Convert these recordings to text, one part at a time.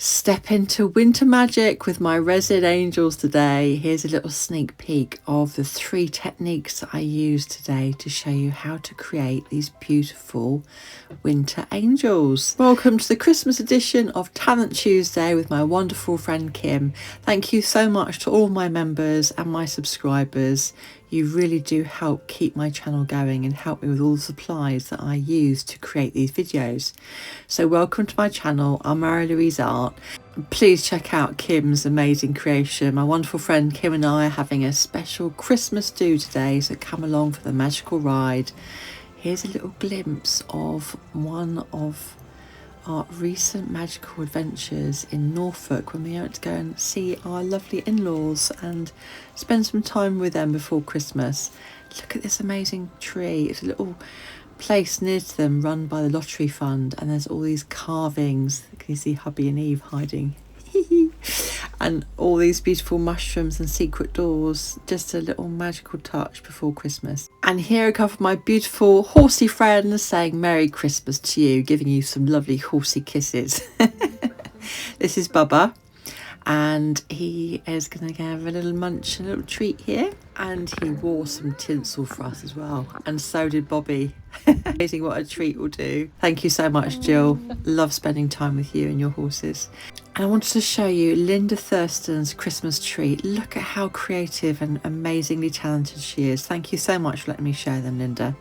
Step into winter magic with my resin angels today. Here's a little sneak peek of the 3 techniques that I use today to show you how to create these beautiful winter angels. Welcome to the Christmas edition of Talent Tuesday with my wonderful friend Kim. Thank you so much to all my members and my subscribers. You really do help keep my channel going and help me with all the supplies that I use to create these videos. So welcome to my channel. I'm Marie-Louise Art. Please check out Kim's amazing creation. My wonderful friend Kim and I are having a special Christmas do today, so come along for the magical ride. Here's a little glimpse of one of our recent magical adventures in Norfolk when we went to go and see our lovely in-laws and spend some time with them before Christmas. Look at this amazing tree. It's a little place near to them run by the lottery fund, and there's all these carvings. Can you see hubby and Eve hiding? And all these beautiful mushrooms and secret doors. Just a little magical touch before Christmas. And here are a couple of my beautiful horsey friends saying Merry Christmas to you, giving you some lovely horsey kisses. This is Bubba, and he is going to have a little munch, a little treat here. And he wore some tinsel for us as well, and so did Bobby. Amazing what a treat will do. Thank you so much, Jill. Love spending time with you and your horses. And I wanted to show you Linda Thurston's Christmas tree. Look at how creative and amazingly talented she is. Thank you so much for letting me share them, Linda.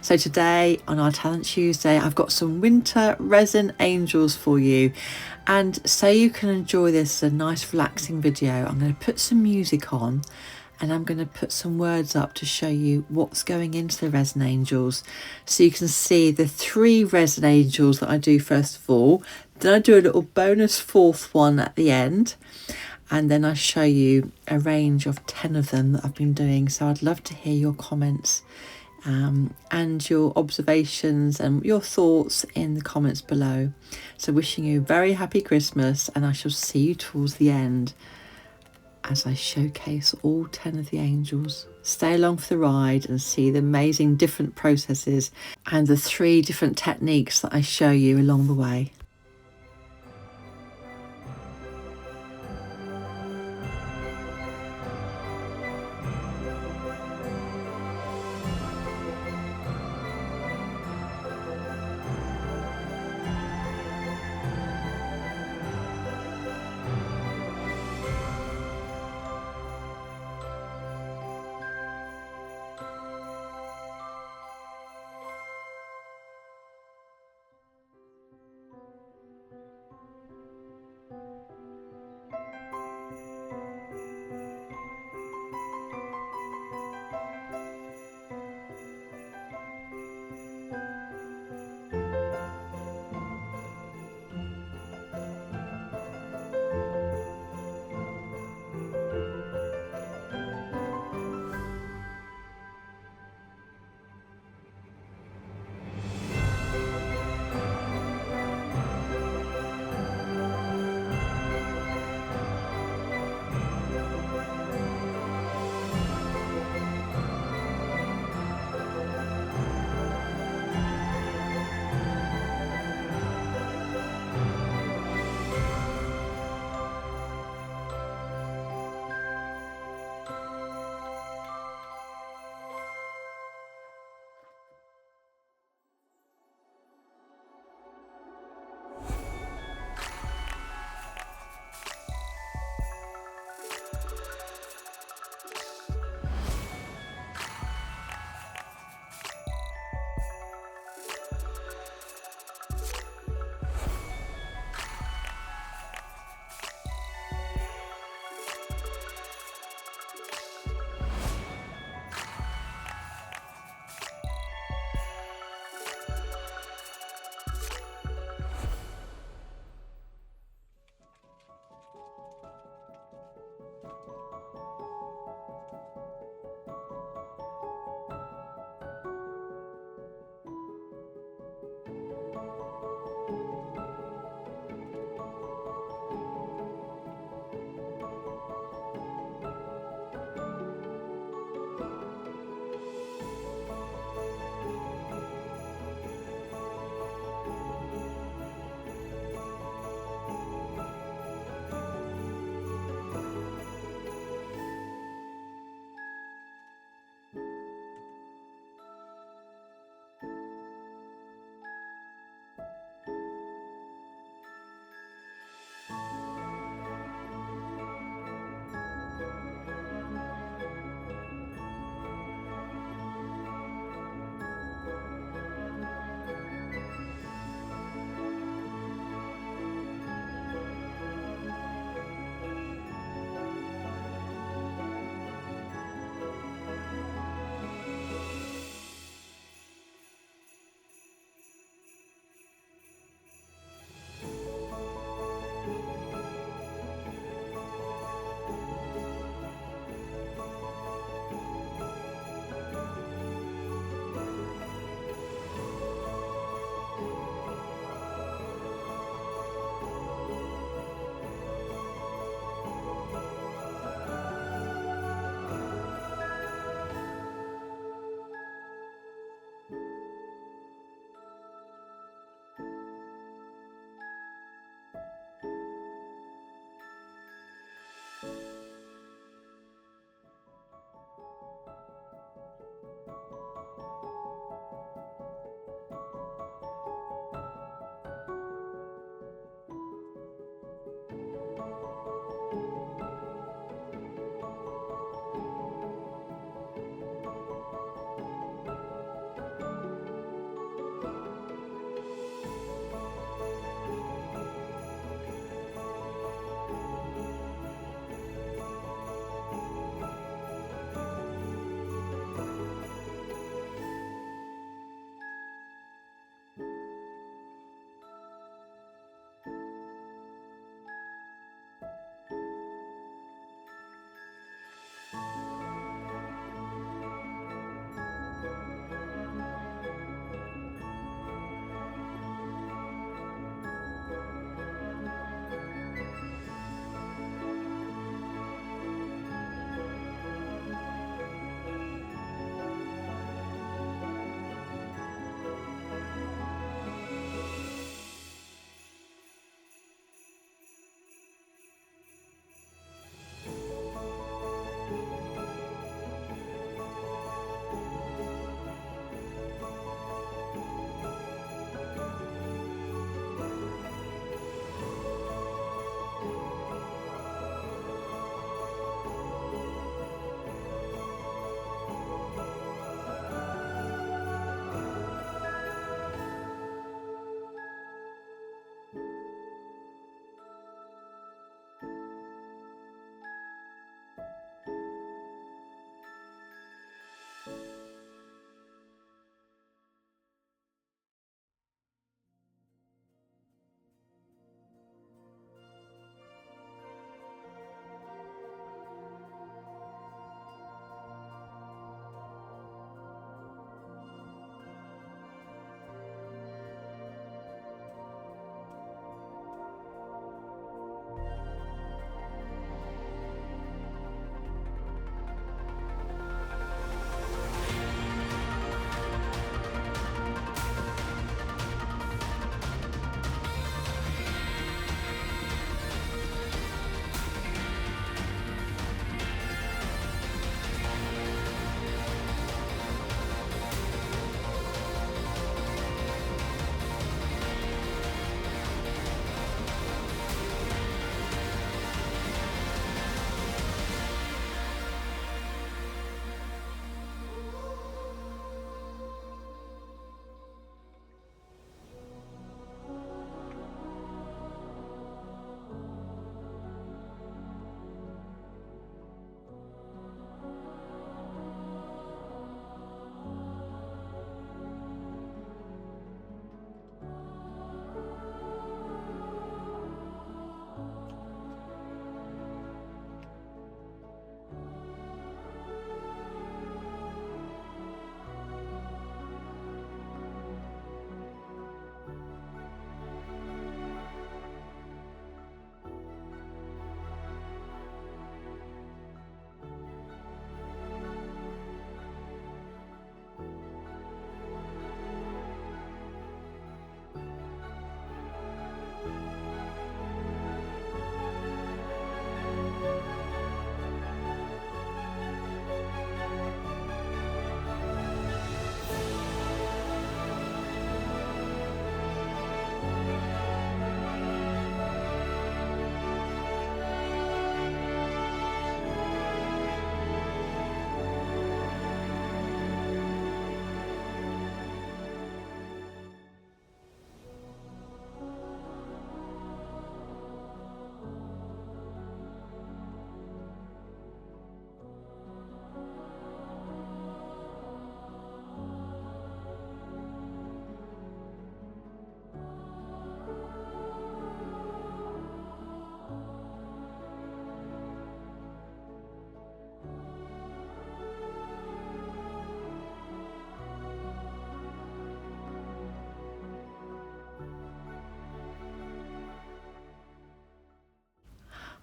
So today on our Talent Tuesday, I've got some winter resin angels for you. And so you can enjoy this as a nice relaxing video, I'm going to put some music on and I'm going to put some words up to show you what's going into the resin angels. So you can see the 3 resin angels that I do first of all. Then I do a little bonus 4th one at the end. And then I show you a range of 10 of them that I've been doing. So I'd love to hear your comments and your observations and your thoughts in the comments below. So wishing you a very happy Christmas, and I shall see you towards the end as I showcase all 10 of the angels. Stay along for the ride and see the amazing different processes and the 3 different techniques that I show you along the way.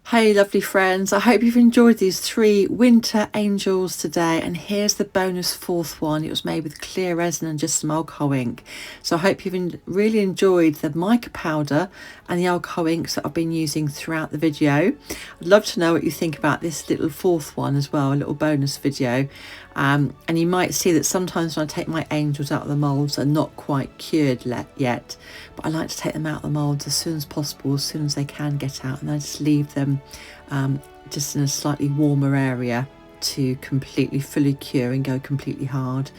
Hey lovely friends, I hope you've enjoyed these 3 winter angels today, and here's the bonus 4th one. It was made with clear resin and just some alcohol ink. So I hope you've really enjoyed the mica powder and the alcohol inks that I've been using throughout the video. I'd love to know what you think about this little 4th one as well, a little bonus video. And you might see that sometimes when I take my angels out of the moulds, they're not quite cured yet, but I like to take them out of the moulds as soon as possible, as soon as they can get out, and I just leave them just in a slightly warmer area to completely fully cure and go completely hard.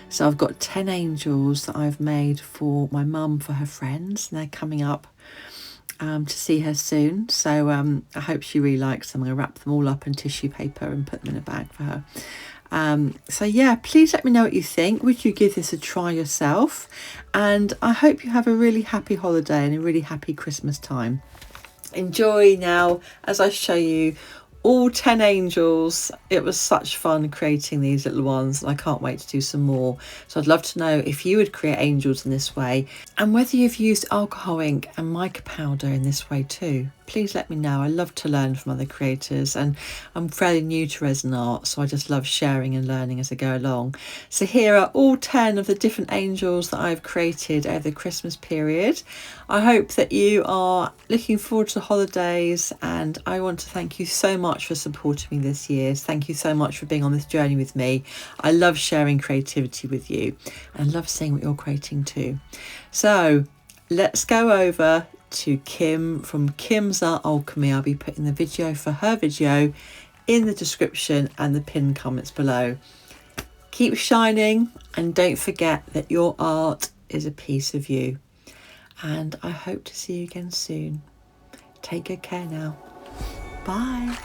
So I've got 10 angels that I've made for my mum for her friends, and they're coming up to see her soon. So I hope she really likes them. I'm going to wrap them all up in tissue paper and put them in a bag for her. So yeah, please let me know what you think. Would you give this a try yourself? And I hope you have a really happy holiday and a really happy Christmas time. Enjoy now as I show you all 10 angels. It was such fun creating these little ones, and I can't wait to do some more. So I'd love to know if you would create angels in this way, and whether you've used alcohol ink and mica powder in this way too. Please let me know. I love to learn from other creators, and I'm fairly new to resin art, so I just love sharing and learning as I go along. So here are all 10 of the different angels that I've created over the Christmas period. I hope that you are looking forward to the holidays, and I want to thank you so much for supporting me this year. Thank you so much for being on this journey with me. I love sharing creativity with you, and I love seeing what you're creating too. So let's go over to Kim from Kim's Art Alchemy. I'll be putting the video for her video in the description and the pinned comments below. Keep shining, and don't forget that your art is a piece of you. And I hope to see you again soon. Take good care now. Bye.